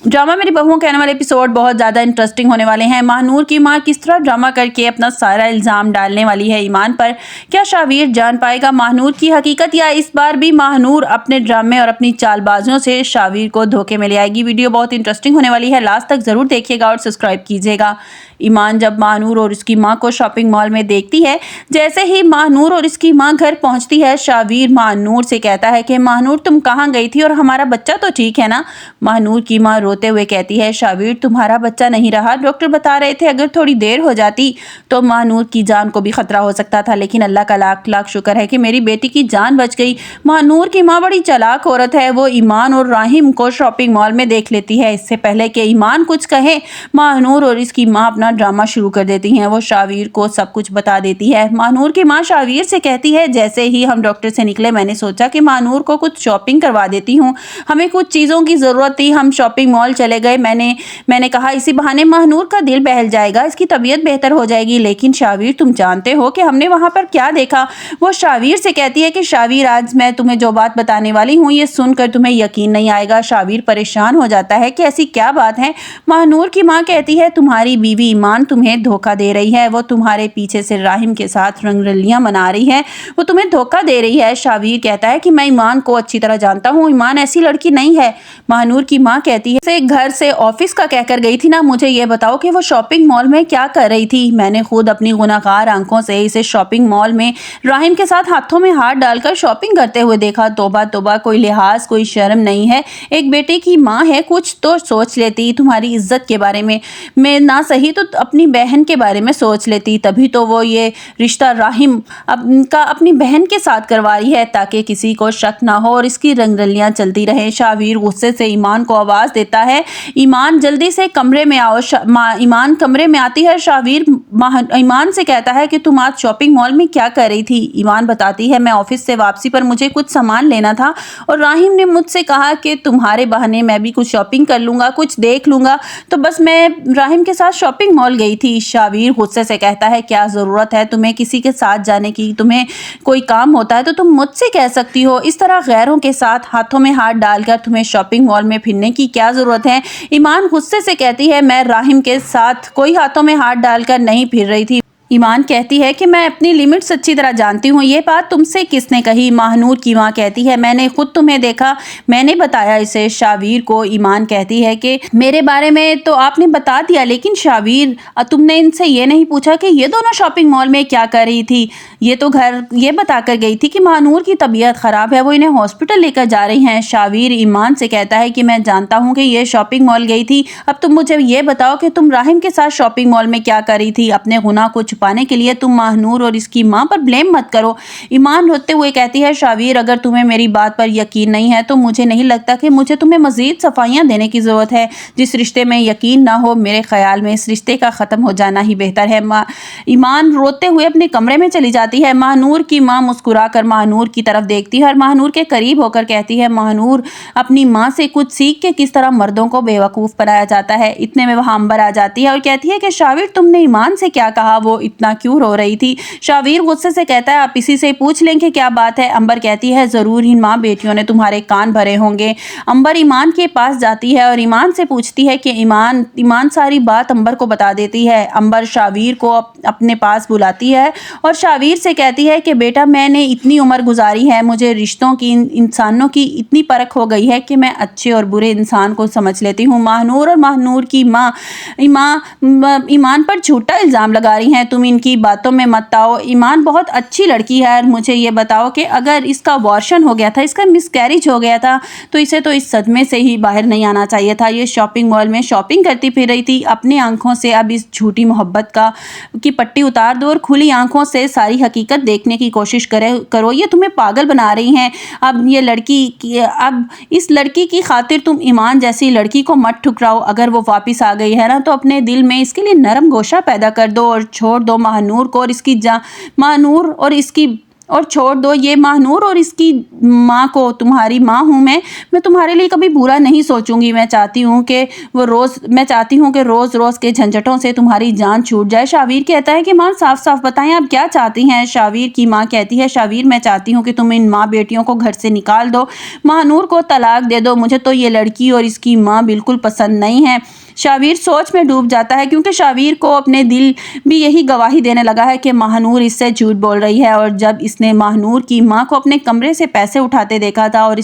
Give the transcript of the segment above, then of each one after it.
Drama मेरी बहुओं के आने वाले एपिसोड बहुत ज़्यादा इंटरेस्टिंग होने वाले हैं। महानूर की माँ किस तरह ड्रामा करके अपना सारा इल्ज़ाम डालने वाली है ईमान पर। क्या शावीर जान पाएगा महानूर की हकीकत, या इस बार भी महानूर अपने ड्रामे और अपनी चालबाजियों से शावीर को धोखे में ले आएगी। वीडियो बहुत इंटरेस्टिंग होने वाली है, लास्ट तक ज़रूर देखिएगा और सब्सक्राइब कीजिएगा। ईमान जब महानूर और उसकी माँ को शॉपिंग मॉल में देखती है, जैसे ही महानूर और इसकी माँ घर पहुँचती है, शावीर महानूर से कहता है कि महानूर तुम कहाँ गई थी और हमारा बच्चा तो ठीक है ना। महानूर की माँ रोते हुए कहती है शावीर तुम्हारा बच्चा नहीं रहा, डॉक्टर बता रहे थे अगर थोड़ी देर हो जाती तो महानूर की जान को भी खतरा हो सकता था, लेकिन अल्लाह का लाख लाख शुक्र है कि मेरी बेटी की जान बच गई। महानूर की माँ बड़ी चालाक औरत है, वो ईमान और राहिम को शॉपिंग मॉल में देख लेती है। इससे पहले कि ईमान कुछ कहे, महानूर और इसकी माँ अपना ड्रामा शुरू कर देती हैं। वो शावीर को सब कुछ बता देती है। महानूर की माँ शावीर से कहती है जैसे ही हम डॉक्टर से निकले मैंने सोचा कि महानूर को कुछ शॉपिंग करवा देती हूँ, हमें कुछ चीज़ों की ज़रूरत थी, हम शॉपिंग मॉल चले गए। मैंने कहा इसी बहाने महानूर का दिल बहल जाएगा, इसकी तबीयत बेहतर हो जाएगी। लेकिन शावीर तुम जानते हो कि हमने वहाँ पर क्या देखा। वो शावीर से कहती है कि शावीर आज मैं तुम्हें जो बात बताने वाली हूँ ये सुनकर तुम्हें यकीन नहीं आएगा। शावीर परेशान हो जाता है कि ऐसी क्या बात है। महानूर की माँ कहती है तुम्हारी बीवी ईमान तुम्हें धोखा दे रही है, वो तुम्हारे पीछे से राहिम के साथ रंगरलियाँ मना रही है, वो तुम्हें धोखा दे रही है। शावीर कहता है कि मैं ईमान को अच्छी तरह जानता हूँ, ईमान ऐसी लड़की नहीं है। महानूर की माँ कहती है से घर से ऑफिस का कहकर गई थी ना, मुझे ये बताओ कि वो शॉपिंग मॉल में क्या कर रही थी। मैंने खुद अपनी गुनाहगार आंखों से इसे शॉपिंग मॉल में राहिम के साथ हाथों में हाथ डालकर शॉपिंग करते हुए देखा। तौबा तौबा, कोई लिहाज कोई शर्म नहीं है, एक बेटे की माँ है, कुछ तो सोच लेती। तुम्हारी इज्जत के बारे में मैं ना सही तो अपनी बहन के बारे में सोच लेती, तभी तो वो ये रिश्ता राहिम का अपनी बहन के साथ करवा रही है ताकि किसी को शक ना हो और इसकी रंगरलियां चलती रहे। शावीर गुस्से से ईमान को आवाज़ देता है ईमान जल्दी से कमरे में आओ। ईमान कमरे में आती है। शावीर ईमान से कहता है कि तुम आज शॉपिंग मॉल में क्या कर रही थी। ईमान बताती है मैं ऑफिस से वापसी पर मुझे कुछ सामान लेना था और राहिम ने मुझसे कहा कि तुम्हारे बहाने मैं भी कुछ शॉपिंग कर लूँगा, कुछ देख लूँगा, तो बस मैं राहिम के साथ शॉपिंग मॉल गई थी। शावीर गुस्से से कहता है क्या ज़रूरत है तुम्हें किसी के साथ जाने की, तुम्हें कोई काम होता है तो तुम मुझसे कह सकती हो, इस तरह गैरों के साथ हाथों में हाथ डालकर तुम्हें शॉपिंग मॉल में फिरने की क्या ज़रूरत है। ईमान गुस्से से कहती है मैं राहिम के साथ कोई हाथों में हाथ डालकर नहीं फिर रही थी। ईमान कहती है कि मैं अपनी लिमिट्स अच्छी तरह जानती हूँ, ये बात तुमसे किसने कही। महानूर की माँ कहती है मैंने खुद तुम्हें देखा, मैंने बताया इसे शावीर को। ईमान कहती है कि मेरे बारे में तो आपने बता दिया, लेकिन शावीर तुमने इनसे ये नहीं पूछा कि ये दोनों शॉपिंग मॉल में क्या कर रही थी। ये तो घर ये बता कर गई थी कि महानूर की तबीयत ख़राब है, वो इन्हें हॉस्पिटल लेकर जा रही हैं। शावीर ईमान से कहता है कि मैं जानता हूँ कि ये शॉपिंग मॉल गई थी, अब तुम मुझे ये बताओ कि तुम राहिम के साथ शॉपिंग मॉल में क्या कर रही थी। अपने गुनाह को पाने के लिए तुम महानूर और इसकी मां पर ब्लेम मत करो। ईमान रोते हुए कहती है शावीर अगर तुम्हें मेरी बात पर यकीन नहीं है तो मुझे नहीं लगता कि मुझे तुम्हें मजीद सफाइयां देने की जरूरत है। जिस रिश्ते में यकीन ना हो मेरे ख्याल में इस रिश्ते का ख़त्म हो जाना ही बेहतर है। ईमान रोते हुए अपने कमरे में चली जाती है। महानूर की माँ मुस्कुराकर महानूर की तरफ देखती है और महानूर के करीब होकर कहती है महानूर अपनी माँ से कुछ सीख के किस तरह मर्दों को बेवकूफ़ बनाया जाता है। इतने में वहाँ अंबर आ जाती है और कहती है कि शावीर तुमने ईमान से क्या कहा, वो इतना क्यों रो रही थी। शावीर गुस्से से कहता है आप इसी से पूछ लें कि क्या बात है। अंबर कहती है जरूर इन माँ बेटियों ने तुम्हारे कान भरे होंगे। अंबर ईमान के पास जाती है और ईमान से पूछती है कि ईमान सारी बात अंबर को बता देती है। अंबर शावीर को अपने पास बुलाती है और शावीर से कहती है कि बेटा मैंने इतनी उम्र गुजारी है, मुझे रिश्तों की इंसानों की इतनी परख हो गई है कि मैं अच्छे और बुरे इंसान को समझ लेती हूँ। महानूर और महानूर की माँ ईमान पर झूठा इल्ज़ाम लगा रही हैं, तुम इनकी बातों में मत आओ। ईमान बहुत अच्छी लड़की है और मुझे ये बताओ कि अगर इसका अबॉर्शन हो गया था, इसका मिसकैरेज हो गया था तो इसे तो इस सदमे से ही बाहर नहीं आना चाहिए था। ये शॉपिंग मॉल में शॉपिंग करती फिर रही थी। अपनी आंखों से अब इस झूठी मोहब्बत की पट्टी उतार दो और खुली आंखों से सारी हकीकत देखने की कोशिश करो। ये तुम्हें पागल बना रही हैं। अब इस लड़की की खातिर तुम ईमान जैसी लड़की को मत ठुकराओ। अगर वो वापस आ गई है ना तो अपने दिल में इसके लिए नरम गोशा पैदा कर दो और छोड़ दो महानूर को और महानूर और इसकी और छोड़ दो ये महानूर और इसकी माँ को, तुम्हारी माँ हूँ मैं तुम्हारे लिए कभी बुरा नहीं सोचूंगी। मैं चाहती हूँ कि रोज़ रोज़ के झंझटों से तुम्हारी जान छूट जाए। शावीर कहता है कि माँ साफ साफ बताएं आप क्या चाहती हैं। शावीर की माँ कहती है, शावीर मैं चाहती हूँ कि तुम इन माँ बेटियों को घर से निकाल दो, महानूर को तलाक दे दो। मुझे तो ये लड़की और इसकी माँ बिल्कुल पसंद नहीं है। शावीर सोच में डूब जाता है, क्योंकि शावीर को अपने दिल भी यही गवाही देने लगा है कि महानूर इससे झूठ बोल रही है। और जब इसने महानूर की माँ को अपने कमरे से पैसे उठाते देखा था, और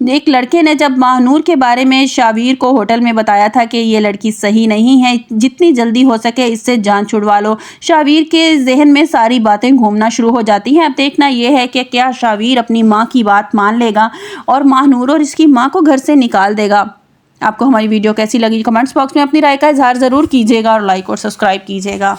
एक लड़के ने जब महानूर के बारे में शावीर को होटल में बताया था कि ये लड़की सही नहीं है, जितनी जल्दी हो सके इससे जान छुड़वा लो, शावीर के जहन में सारी बातें घूमना शुरू हो जाती हैं। अब देखना यह है कि क्या शावीर अपनी माँ की बात मान लेगा और महानूर और इसकी माँ को घर से निकाल देगा। आपको हमारी वीडियो कैसी लगी कमेंट्स बॉक्स में अपनी राय का इजहार ज़रूर कीजिएगा और लाइक और सब्सक्राइब कीजिएगा।